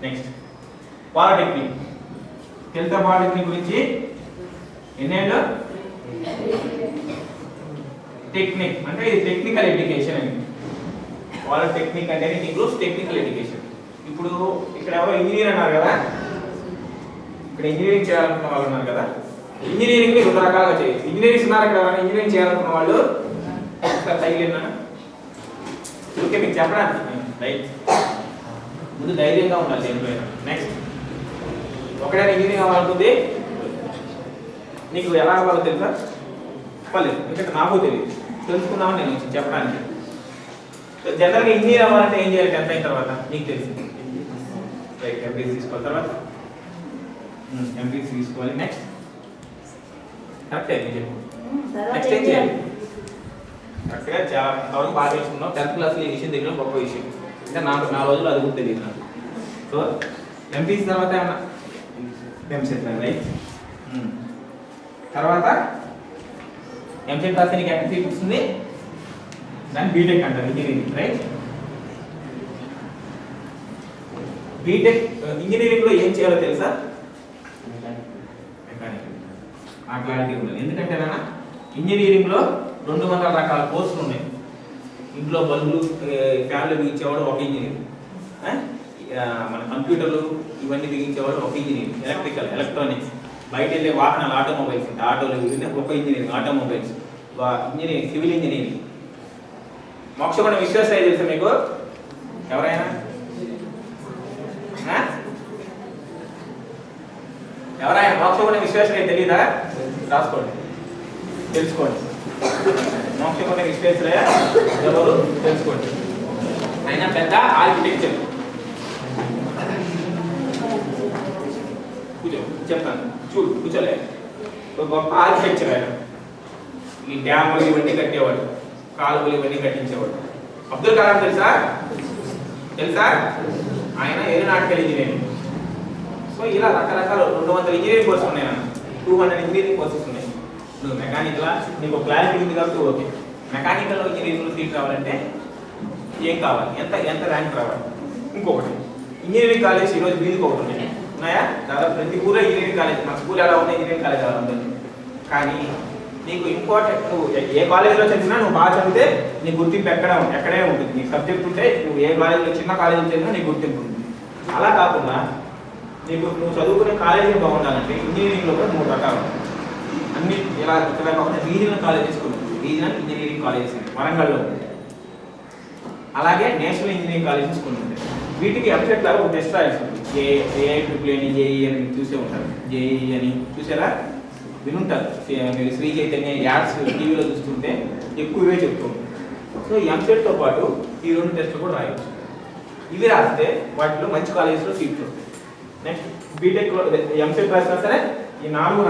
Next polytechnic. తెలుసా polytechnic గురించి? ఎన్నేళ్ళు? టెక్నిక్ అంటే ఇది టెక్నికల్ ఎడ్యుకేషన్ అని. పాలిటెక్నిక్ అంటే ఇట్ ఇంక్లూడ్స్ టెక్నికల్ ఎడ్యుకేషన్. ఇప్పుడు ఇక్కడ ఎవరో ఇంజనీర్ అన్నారు కదా, ఇక్కడ ఇంజనీరింగ్ చేయాలనుకున్న వాళ్ళు ఉన్నారు కదా. ఇంజనీరింగ్ ని 2 రకాలుగా చేయొచ్చు. ఇంజనీరింగ్ ఉన్నారు ఇక్కడ, ఇంజనీరింగ్ చేయాలనుకున్న వాళ్ళు తగిలినా ఓకే మీకు చెప్పడానికి రైట్. ముందు ధైర్యంగా ఉండాలి దేనిపైన. నెక్స్ట్ ఒకడైనా ఇంజనీరింగ్ అవ్వాలనుకుంది, నీకు ఎలా అవ్వాలో తెలుసా? చెప్పలేదు, ఎందుకంటే నాకు తెలియదు, తెలుసుకుందామని నేను చెప్పడానికి. జనరల్గా ఇంజనీర్ అవ్వాలంటే ఏం చేయాలి? 10th అయిన తర్వాత నీకు తెలిసింది రైట్. ఎంపీసీ తీసుకోవాలి, తర్వాత ఎంపీసీ తీసుకోవాలి. నెక్స్ట్ కరెక్ట్ అయితే చెప్పు. నెక్స్ట్ ఏం చేయాలి? కరెక్ట్గా చాలా అంతవరకు బాగా తెలుసుకున్నాం. 10th క్లాస్లో ఈ విషయం తెలియడం గొప్ప విషయం. అంటే నాకు 4 రోజులు అది కూడా తెలియదు నాకు. సో ఎంపీసీ తర్వాత ఏమన్నా ఎంసెట్ రైట్. తర్వాత ఎంసెట్ రాస్తే నీకు ఎక్కడ సీట్ వస్తుంది? దాన్ని బీటెక్ అంటారు, ఇంజనీరింగ్ రైట్. బీటెక్ ఇంజనీరింగ్లో ఏం చేయాలో తెలుసా? మెకానికల్. ఆ క్లారిటీ ఉండాలి. ఎందుకంటే ఇంజనీరింగ్లో 200 రకాల కోర్సులు ఉన్నాయి. ఇంట్లో బల్బులు ఫ్యాన్లు బిగించేవాడు ఒక ఇంజనీర్, మన కంప్యూటర్లు ఇవన్నీ బిగించేవాడు ఒక ఇంజనీర్, ఎలక్ట్రికల్ ఎలక్ట్రానిక్స్, బయట వెళ్ళే వాహనాలు ఆటోమొబైల్స్, ఆటోలు ఇవన్నీ ఒక engineering, automobiles engineering, civil engineering. Mokshagundam Visvesvaraya తెలుసా మీకు? ఎవరైనా ఎవరైనా మోక్షగుణ విశ్వేశ్వరయ్య తెలీదా? రాసుకోండి, తెలుసుకోండి. మోక్షగుణ విశ్వేశ్వరయ్య ఎవరు తెలుసుకోండి. ఆయన పెద్ద ఆర్కిటెక్చర్. కూర్చో చెప్తాను, చూడు కూర్చోలే. గొప్ప ఆర్కిటెక్చర్ ఆయన. ఈ డ్యాములు ఇవన్నీ కట్టేవాడు, కాలువలు ఇవన్నీ కట్టించేవాడు. అబ్దుల్ కలాం తెలుసా? తెలుసా? ఆయన ఏరోనాటికల్ ఇంజనీరింగ్. సో ఇలా రకరకాల 200 ఇంజనీరింగ్ కోర్సులు ఉన్నాయి, 200 ఇంజనీరింగ్ కోర్సెస్ ఉన్నాయి. నువ్వు మెకానికల్ నీకు క్లారిటీ ఉంది కాబట్టి ఓకే. మెకానికల్ ఇంజనీరింగ్లో సీట్ రావాలంటే ఏం కావాలి? ఎంత ర్యాంక్ రావాలి? ఇంకొకటి ఇంజనీరింగ్ కాలేజ్ ఈరోజు వీధికి ఒకటి ఉన్నాయి, ఉన్నాయా? దాదాపు ప్రతి ఊళ్ళో ఇంజనీరింగ్ కాలేజ్. మన స్కూల్ ఎలా ఉంది? ఇంజనీరింగ్ కాలేజ్ ఎలా ఉంటుంది. కానీ నీకు ఇంపార్టెంట్, నువ్వు ఏ కాలేజీలో చదివినా నువ్వు బాగా చదివితే నీ గుర్తింపు ఎక్కడే ఉంటుంది. నీ సబ్జెక్ట్ ఉంటే నువ్వు ఏ కాలేజీలో చిన్న కాలేజీలో చదివినా నీ గుర్తింపు ఉంటుంది. అలా కాకుండా నువ్వు చదువుకునే కాలేజీ బాగుండాలంటే ఇంజనీరింగ్లో కూడా 3 రకాలు అన్ని. ఇలా ఇక్కడ కాకుండా రీజనల్ కాలేజెస్ కూడా, రీజనల్ ఇంజనీరింగ్ కాలేజెస్ వరంగల్లో ఉంది. అలాగే నేషనల్ ఇంజనీరింగ్ కాలేజెస్ కొన్ని ఉంటాయి. వీటికి ఎంసెట్ లాగా ఒక టెస్ట్ రాయాల్సి ఉంటుంది. ఏఐట్రిపుల్ అని, జేఈ అని చూసే ఉంటారు. జేఈ అని చూసారా? వినుంటారు. మీరు శ్రీ చైతన్య యాడ్స్ టీవీలో చూస్తుంటే ఎక్కువే చెప్తూ ఉంటారు. సో ఎంసెట్తో పాటు ఈ 2 టెస్ట్లు కూడా రాయవచ్చు. ఇవి రాస్తే వాటిలో మంచి కాలేజెస్లో సీట్లు వస్తాయి. నెక్స్ట్ బీటెక్లో ఎంసెట్ రాసినా సరే ఈ 4